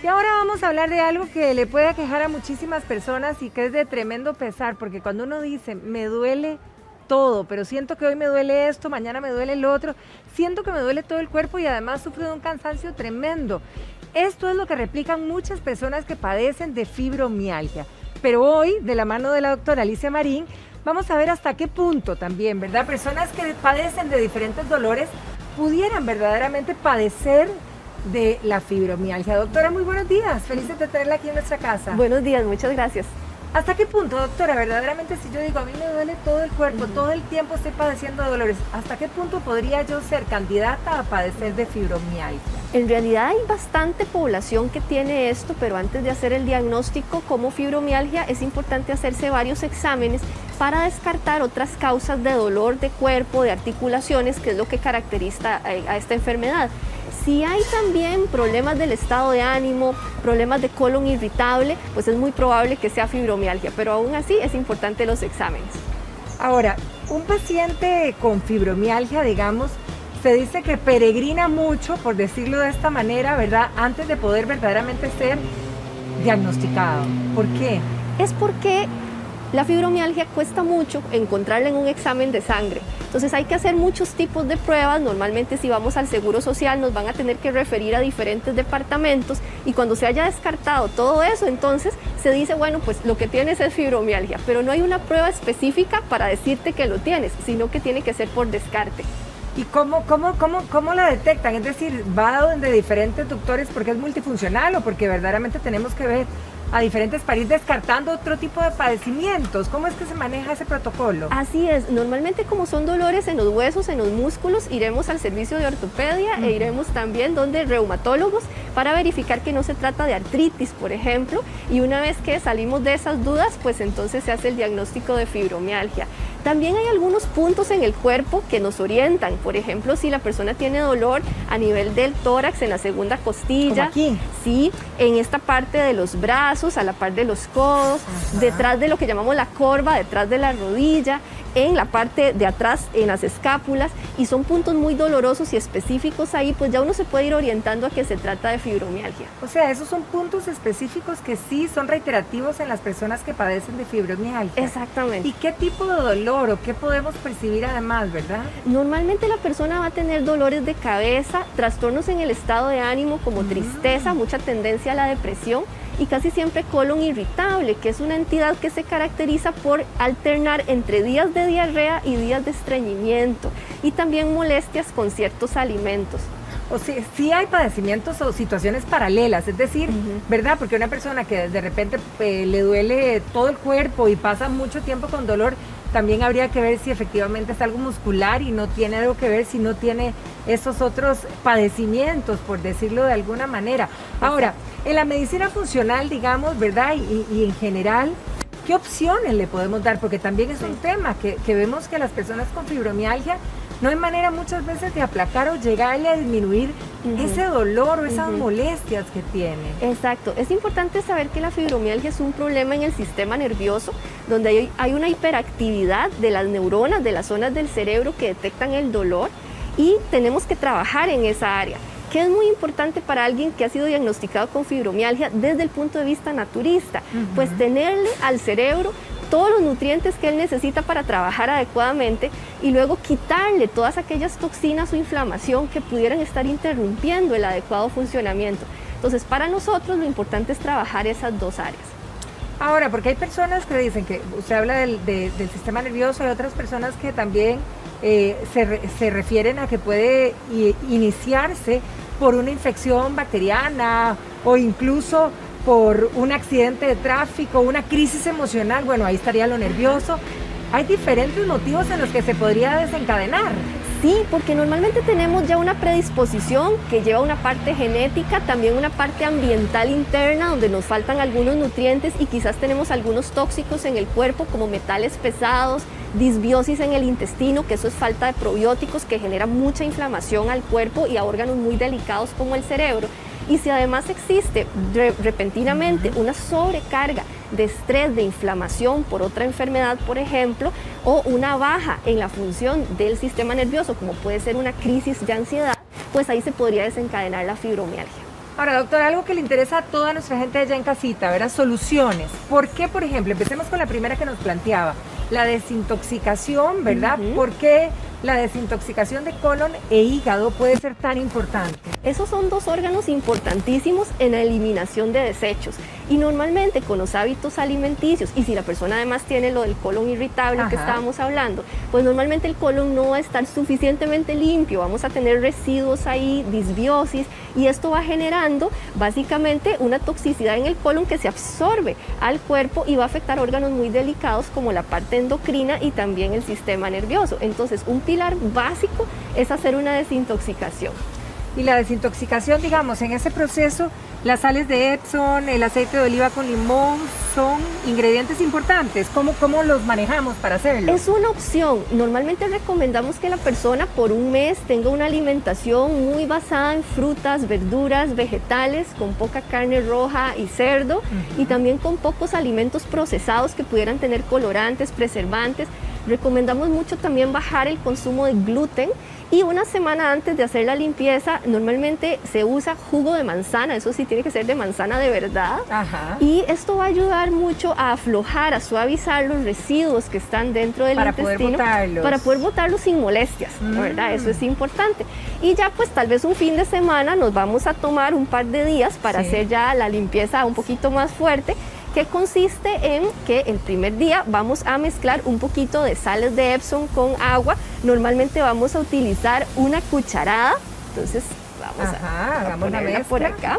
Y ahora vamos a hablar de algo que le puede aquejar a muchísimas personas y que es de tremendo pesar, porque cuando uno dice, me duele todo, pero siento que hoy me duele esto, mañana me duele el otro, siento que me duele todo el cuerpo y además sufro de un cansancio tremendo. Esto es lo que replican muchas personas que padecen de fibromialgia. Pero hoy, de la mano de la doctora Alicia Marín, vamos a ver hasta qué punto también, ¿verdad? Personas que padecen de diferentes dolores pudieran verdaderamente padecer de la fibromialgia. Doctora, muy buenos días. Felices de tenerla aquí en nuestra casa. Buenos días, muchas gracias. ¿Hasta qué punto, doctora, verdaderamente si yo digo a mí me duele todo el cuerpo, todo el tiempo estoy padeciendo de dolores, ¿hasta qué punto podría yo ser candidata a padecer de fibromialgia? En realidad hay bastante población que tiene esto, pero antes de hacer el diagnóstico como fibromialgia es importante hacerse varios exámenes para descartar otras causas de dolor de cuerpo, de articulaciones, que es lo que caracteriza a esta enfermedad. Si hay también problemas del estado de ánimo, problemas de colon irritable, pues es muy probable que sea fibromialgia, pero aún así es importante los exámenes. Ahora, un paciente con fibromialgia, digamos, se dice que peregrina mucho, por decirlo de esta manera, ¿verdad?, antes de poder verdaderamente ser diagnosticado. ¿Por qué? Es porque la fibromialgia cuesta mucho encontrarla en un examen de sangre. Entonces hay que hacer muchos tipos de pruebas. Normalmente si vamos al Seguro Social nos van a tener que referir a diferentes departamentos y cuando se haya descartado todo eso, entonces se dice, bueno, pues lo que tienes es fibromialgia, pero no hay una prueba específica para decirte que lo tienes, sino que tiene que ser por descarte. ¿Y cómo la detectan? Es decir, ¿va donde diferentes doctores porque es multifuncional o porque verdaderamente tenemos que ver a diferentes para ir descartando otro tipo de padecimientos? ¿Cómo es que se maneja ese protocolo? Así es, normalmente como son dolores en los huesos, en los músculos, iremos al servicio de ortopedia e iremos también donde reumatólogos para verificar que no se trata de artritis, por ejemplo, y una vez que salimos de esas dudas, pues entonces se hace el diagnóstico de fibromialgia. También hay algunos puntos en el cuerpo que nos orientan, por ejemplo, si la persona tiene dolor a nivel del tórax, en la segunda costilla, ¿como aquí? Sí, en esta parte de los brazos, a la par de los codos, detrás de lo que llamamos la corva, detrás de la rodilla, en la parte de atrás, en las escápulas, y son puntos muy dolorosos y específicos ahí, pues ya uno se puede ir orientando a que se trata de fibromialgia. O sea, esos son puntos específicos que sí son reiterativos en las personas que padecen de fibromialgia. Exactamente. ¿Y qué tipo de dolor o qué podemos percibir además, verdad? Normalmente la persona va a tener dolores de cabeza, trastornos en el estado de ánimo como tristeza, mucha tendencia a la depresión y casi siempre colon irritable, que es una entidad que se caracteriza por alternar entre días de diarrea y días de estreñimiento y también molestias con ciertos alimentos. O sea, sí hay padecimientos o situaciones paralelas, es decir, ¿verdad? Porque una persona que de repente le duele todo el cuerpo y pasa mucho tiempo con dolor, también habría que ver si efectivamente es algo muscular y no tiene algo que ver si no tiene esos otros padecimientos, por decirlo de alguna manera. Ahora, en la medicina funcional, digamos, ¿verdad? Y en general, ¿qué opciones le podemos dar? Porque también es un tema que vemos que las personas con fibromialgia no hay manera muchas veces de aplacar o llegarle a disminuir ese dolor o esas molestias que tiene. Exacto, es importante saber que la fibromialgia es un problema en el sistema nervioso donde hay una hiperactividad de las neuronas, de las zonas del cerebro que detectan el dolor y tenemos que trabajar en esa área, que es muy importante para alguien que ha sido diagnosticado con fibromialgia desde el punto de vista naturista, pues tenerle al cerebro todos los nutrientes que él necesita para trabajar adecuadamente y luego quitarle todas aquellas toxinas o inflamación que pudieran estar interrumpiendo el adecuado funcionamiento. Entonces, para nosotros lo importante es trabajar esas dos áreas. Ahora, porque hay personas que dicen que usted habla del sistema nervioso, hay otras personas que también se refieren a que puede iniciarse por una infección bacteriana o incluso por un accidente de tráfico, una crisis emocional. Bueno, ahí estaría lo nervioso. Hay diferentes motivos en los que se podría desencadenar. Sí, porque normalmente tenemos ya una predisposición que lleva una parte genética, también una parte ambiental interna donde nos faltan algunos nutrientes y quizás tenemos algunos tóxicos en el cuerpo como metales pesados, disbiosis en el intestino, que eso es falta de probióticos que genera mucha inflamación al cuerpo y a órganos muy delicados como el cerebro. Y si además existe repentinamente una sobrecarga de estrés, de inflamación por otra enfermedad, por ejemplo, o una baja en la función del sistema nervioso, como puede ser una crisis de ansiedad, pues ahí se podría desencadenar la fibromialgia. Ahora, doctora, algo que le interesa a toda nuestra gente allá en casita, ¿verdad? Soluciones. ¿Por qué, por ejemplo, empecemos con la primera que nos planteaba, la desintoxicación, ¿verdad? ¿Por qué la desintoxicación de colon e hígado puede ser tan importante? Esos son dos órganos importantísimos en la eliminación de desechos y normalmente con los hábitos alimenticios, y si la persona además tiene lo del colon irritable que estábamos hablando, pues normalmente el colon no va a estar suficientemente limpio, vamos a tener residuos ahí, disbiosis, y esto va generando básicamente una toxicidad en el colon que se absorbe al cuerpo y va a afectar órganos muy delicados como la parte endocrina y también el sistema nervioso. Entonces, un pilar básico es hacer una desintoxicación. Y la desintoxicación, digamos, en ese proceso, las sales de Epsom, el aceite de oliva con limón son ingredientes importantes. ¿Cómo los manejamos para hacerlo? Es una opción. Normalmente recomendamos que la persona por un mes tenga una alimentación muy basada en frutas, verduras, vegetales, con poca carne roja y cerdo, y también con pocos alimentos procesados que pudieran tener colorantes, preservantes. Recomendamos mucho también bajar el consumo de gluten, y una semana antes de hacer la limpieza normalmente se usa jugo de manzana, eso sí tiene que ser de manzana de verdad. Y esto va a ayudar mucho a aflojar, a suavizar los residuos que están dentro del intestino para poder botarlos sin molestias, ¿verdad? Eso es importante. Y ya pues tal vez un fin de semana nos vamos a tomar un par de días para hacer ya la limpieza un poquito más fuerte, que consiste en que el primer día vamos a mezclar un poquito de sales de Epsom con agua. Normalmente vamos a utilizar una cucharada, entonces vamos a ponerla por acá.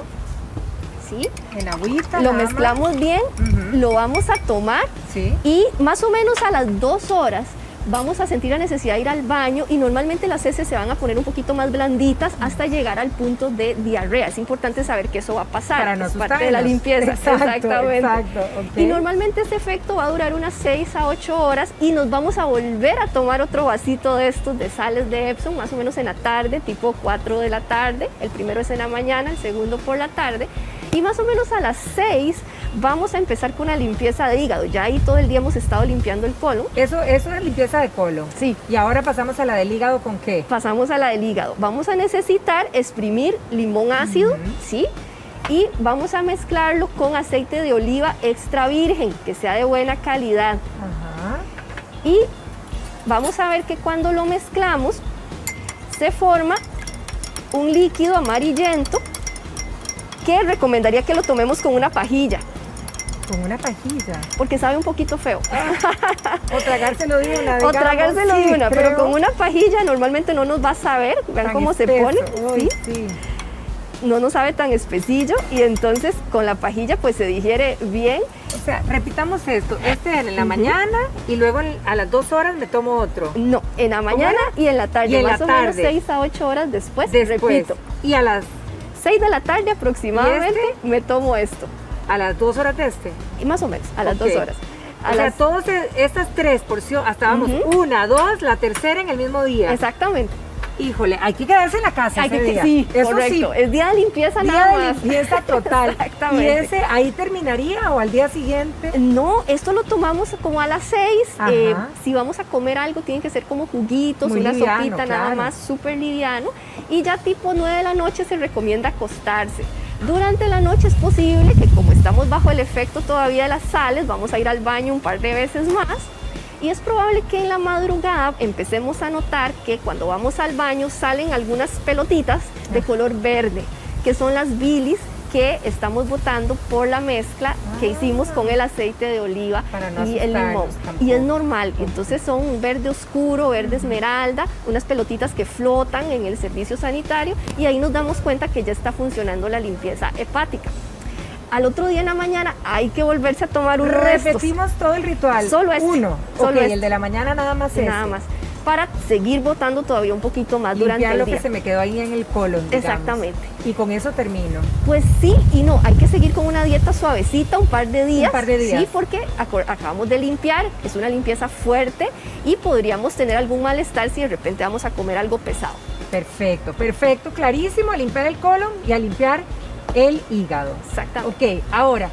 ¿Sí? En agüita. Lo mezclamos bien, lo vamos a tomar y más o menos a las 2 horas vamos a sentir la necesidad de ir al baño, y normalmente las heces se van a poner un poquito más blanditas hasta llegar al punto de diarrea. Es importante saber que eso va a pasar, para no es parte de la limpieza. Exactamente. Y normalmente este efecto va a durar unas 6 a 8 horas y nos vamos a volver a tomar otro vasito de estos de sales de Epsom más o menos en la tarde, tipo 4 de la tarde. El primero es en la mañana, el segundo por la tarde. Y más o menos a las 6 vamos a empezar con una limpieza de hígado. Ya ahí todo el día hemos estado limpiando el colon. Eso es limpieza de colon. Sí. Y ahora pasamos a la del hígado, ¿con qué? Pasamos a la del hígado. Vamos a necesitar exprimir limón ácido, ¿sí? Y vamos a mezclarlo con aceite de oliva extra virgen, que sea de buena calidad. Y vamos a ver que cuando lo mezclamos se forma un líquido amarillento que recomendaría que lo tomemos con una pajilla. ¿Con una pajilla? Porque sabe un poquito feo. O tragárselo de una. O tragárselo de una, pero con una pajilla normalmente no nos va a saber. Vean cómo se pone. ¿Sí? No nos sabe tan espesillo, y entonces con la pajilla pues se digiere bien. O sea, repitamos esto, en la mañana y luego a las 2 horas me tomo otro. No, en la mañana y en la tarde, y en más la o menos 6 a 8 horas después, repito. Y a las 6 de la tarde aproximadamente me tomo esto. ¿A las 2 horas de este? Y más o menos, a las 2 horas. O sea, todas estas 3 porciones, hasta vamos, 1, 2, la tercera en el mismo día. Exactamente. Híjole, hay que quedarse en la casa ese día. Sí, eso correcto. Sí. Es día de limpieza nada más. Día de limpieza total. Exactamente. ¿Y ese ahí terminaría o al día siguiente? No, esto lo tomamos como a las 6. Si vamos a comer algo, tiene que ser como juguitos, muy una liviano, sopita, nada más, súper liviano. Y ya tipo 9 de la noche se recomienda acostarse. Durante la noche es posible que, como estamos bajo el efecto todavía de las sales, vamos a ir al baño un par de veces más. Y es probable que en la madrugada empecemos a notar que cuando vamos al baño salen algunas pelotitas de color verde, que son las bilis que estamos botando por la mezcla que hicimos con el aceite de oliva y el limón. Y es normal, entonces son un verde oscuro, verde esmeralda, unas pelotitas que flotan en el servicio sanitario, y ahí nos damos cuenta que ya está funcionando la limpieza hepática. Al otro día en la mañana hay que volverse a tomar un resto. Repetimos todo el ritual. Solo este. Uno. Solo el de la mañana nada más Nada más. Para seguir botando todavía un poquito más durante el día. Limpiar lo que se me quedó ahí en el colon, digamos. Exactamente. Y con eso termino. Pues sí y no. Hay que seguir con una dieta suavecita un par de días. Un par de días. Sí, porque acabamos de limpiar. Es una limpieza fuerte y podríamos tener algún malestar si de repente vamos a comer algo pesado. Perfecto, perfecto. Clarísimo. A limpiar el colon y a limpiar el hígado. Exactamente. Ok, ahora,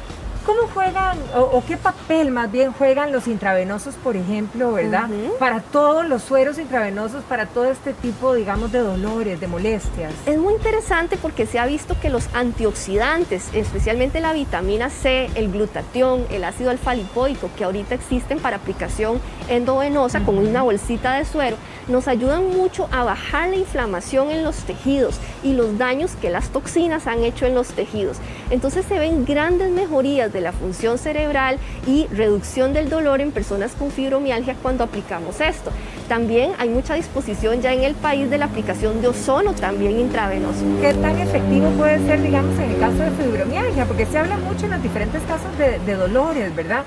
cómo juegan, o qué papel más bien juegan los intravenosos, por ejemplo, ¿verdad? Para todos los sueros intravenosos, para todo este tipo, digamos, de dolores, de molestias. Es muy interesante porque se ha visto que los antioxidantes, especialmente la vitamina C, el glutatión, el ácido alfa-lipoico, que ahorita existen para aplicación endovenosa con una bolsita de suero, nos ayudan mucho a bajar la inflamación en los tejidos y los daños que las toxinas han hecho en los tejidos. Entonces se ven grandes mejorías de la función cerebral y reducción del dolor en personas con fibromialgia cuando aplicamos esto. También hay mucha disposición ya en el país de la aplicación de ozono también intravenoso. ¿Qué tan efectivo puede ser, digamos, en el caso de fibromialgia? Porque se habla mucho en los diferentes casos de dolores, ¿verdad?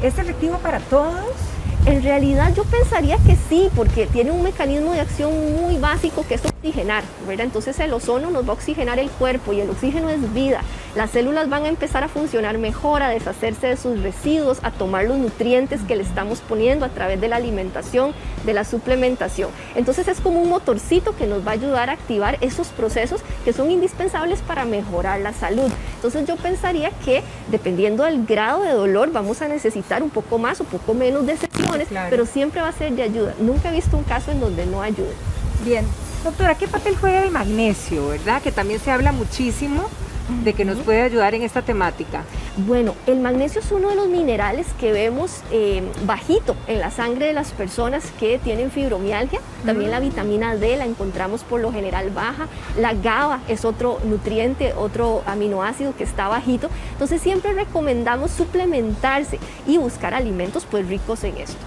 ¿Es efectivo para todos? En realidad yo pensaría que sí, porque tiene un mecanismo de acción muy básico que es oxigenar, ¿verdad? Entonces el ozono nos va a oxigenar el cuerpo y el oxígeno es vida. Las células van a empezar a funcionar mejor, a deshacerse de sus residuos, a tomar los nutrientes que le estamos poniendo a través de la alimentación, de la suplementación. Entonces es como un motorcito que nos va a ayudar a activar esos procesos que son indispensables para mejorar la salud. Entonces yo pensaría que dependiendo del grado de dolor vamos a necesitar un poco más o poco menos de sesiones, claro, pero siempre va a ser de ayuda. Nunca he visto un caso en donde no ayude. Bien. Doctora, ¿qué papel juega el magnesio, verdad? Que también se habla muchísimo de que nos puede ayudar en esta temática. Bueno, el magnesio es uno de los minerales que vemos bajito en la sangre de las personas que tienen fibromialgia. También la vitamina D la encontramos por lo general baja. La GABA es otro nutriente, otro aminoácido que está bajito. Entonces siempre recomendamos suplementarse y buscar alimentos pues ricos en esto.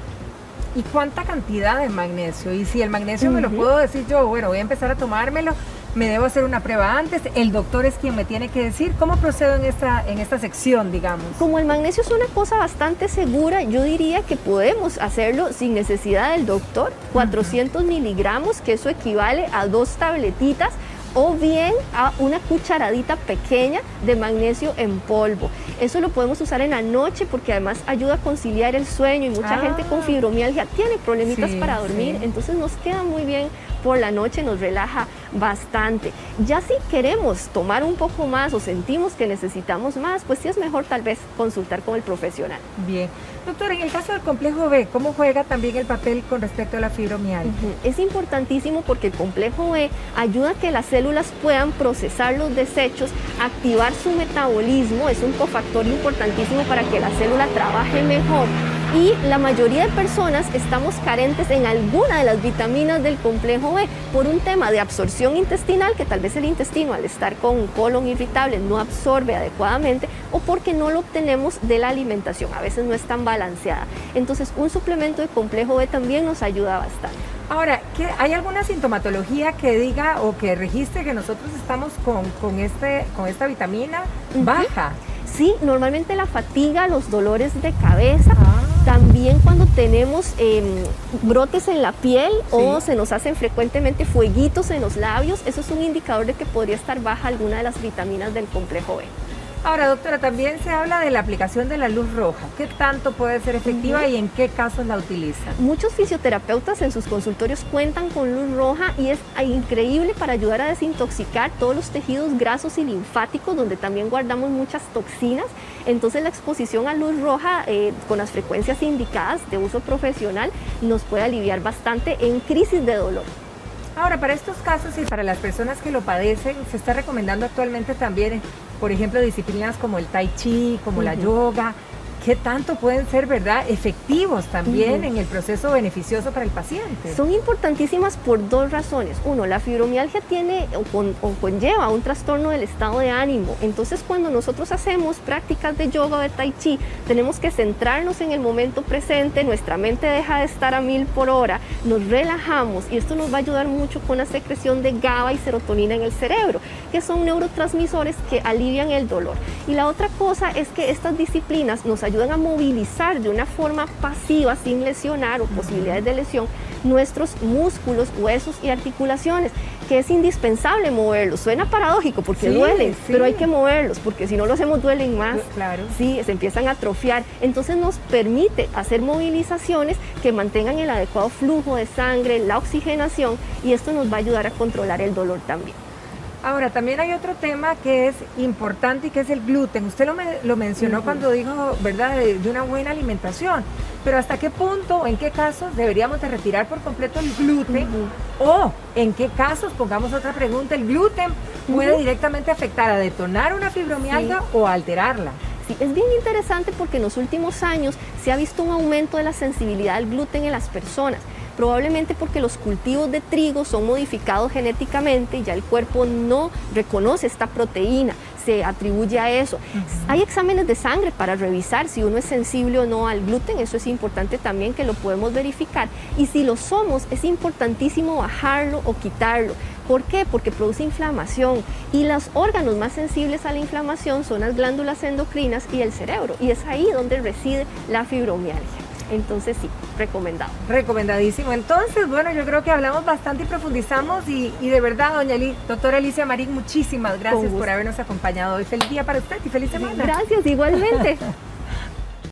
¿Y cuánta cantidad de magnesio? Y si el magnesio me lo puedo decir yo, bueno, voy a empezar a tomármelo, me debo hacer una prueba antes, el doctor es quien me tiene que decir cómo procedo en esta sección, digamos. Como el magnesio es una cosa bastante segura, yo diría que podemos hacerlo sin necesidad del doctor, 400 miligramos, que eso equivale a 2 tabletitas, o bien a una cucharadita pequeña de magnesio en polvo. Eso lo podemos usar en la noche porque además ayuda a conciliar el sueño y mucha gente con fibromialgia tiene problemitas para dormir, entonces nos queda muy bien por la noche, nos relaja bastante. Ya si queremos tomar un poco más o sentimos que necesitamos más, pues sí es mejor tal vez consultar con el profesional. Bien. Doctora, en el caso del complejo B, ¿cómo juega también el papel con respecto a la fibromialgia? Es importantísimo porque el complejo B ayuda a que las células puedan procesar los desechos, activar su metabolismo, es un cofactor importantísimo para que la célula trabaje mejor. Y la mayoría de personas estamos carentes en alguna de las vitaminas del complejo B por un tema de absorción intestinal, que tal vez el intestino al estar con un colon irritable no absorbe adecuadamente, o porque no lo obtenemos de la alimentación, a veces no es tan balanceada. Entonces un suplemento de complejo B también nos ayuda bastante. Ahora, ¿hay alguna sintomatología que diga o que registre que nosotros estamos con esta vitamina baja? Sí, normalmente la fatiga, los dolores de cabeza, también cuando tenemos brotes en la piel o se nos hacen frecuentemente fueguitos en los labios, eso es un indicador de que podría estar baja alguna de las vitaminas del complejo B. Ahora, doctora, también se habla de la aplicación de la luz roja. ¿Qué tanto puede ser efectiva y en qué casos la utilizan? Muchos fisioterapeutas en sus consultorios cuentan con luz roja y es increíble para ayudar a desintoxicar todos los tejidos grasos y linfáticos donde también guardamos muchas toxinas. Entonces la exposición a luz roja con las frecuencias indicadas de uso profesional nos puede aliviar bastante en crisis de dolor. Ahora, para estos casos y para las personas que lo padecen, se está recomendando actualmente también, por ejemplo, disciplinas como el tai chi, como la yoga. ¿Qué tanto pueden ser, verdad, efectivos también en el proceso beneficioso para el paciente? Son importantísimas por 2 razones. Uno, la fibromialgia tiene o conlleva un trastorno del estado de ánimo. Entonces, cuando nosotros hacemos prácticas de yoga o de tai chi, tenemos que centrarnos en el momento presente, nuestra mente deja de estar a 1000 por hora, nos relajamos y esto nos va a ayudar mucho con la secreción de GABA y serotonina en el cerebro, que son neurotransmisores que alivian el dolor. Y la otra cosa es que estas disciplinas nos ayudan a movilizar de una forma pasiva, sin lesionar o posibilidades de lesión, nuestros músculos, huesos y articulaciones, que es indispensable moverlos. Suena paradójico porque duelen, pero hay que moverlos porque si no lo hacemos duelen más. Claro. Sí, se empiezan a atrofiar. Entonces nos permite hacer movilizaciones que mantengan el adecuado flujo de sangre, la oxigenación y esto nos va a ayudar a controlar el dolor también. Ahora, también hay otro tema que es importante y que es el gluten. Usted lo mencionó cuando dijo, ¿verdad?, de una buena alimentación. Pero ¿hasta qué punto o en qué casos deberíamos de retirar por completo el gluten? O en qué casos, pongamos otra pregunta, el gluten puede directamente afectar a detonar una fibromialgia o a alterarla. Sí, es bien interesante porque en los últimos años se ha visto un aumento de la sensibilidad al gluten en las personas. Probablemente porque los cultivos de trigo son modificados genéticamente y ya el cuerpo no reconoce esta proteína, se atribuye a eso. Hay exámenes de sangre para revisar si uno es sensible o no al gluten, eso es importante también que lo podemos verificar. Y si lo somos, es importantísimo bajarlo o quitarlo. ¿Por qué? Porque produce inflamación y los órganos más sensibles a la inflamación son las glándulas endocrinas y el cerebro, y es ahí donde reside la fibromialgia. Entonces sí, recomendado. Recomendadísimo. Entonces, bueno, yo creo que hablamos bastante y profundizamos y de verdad, doctora Alicia Marín, muchísimas gracias por habernos acompañado hoy. Feliz día para usted y feliz semana. Gracias, igualmente.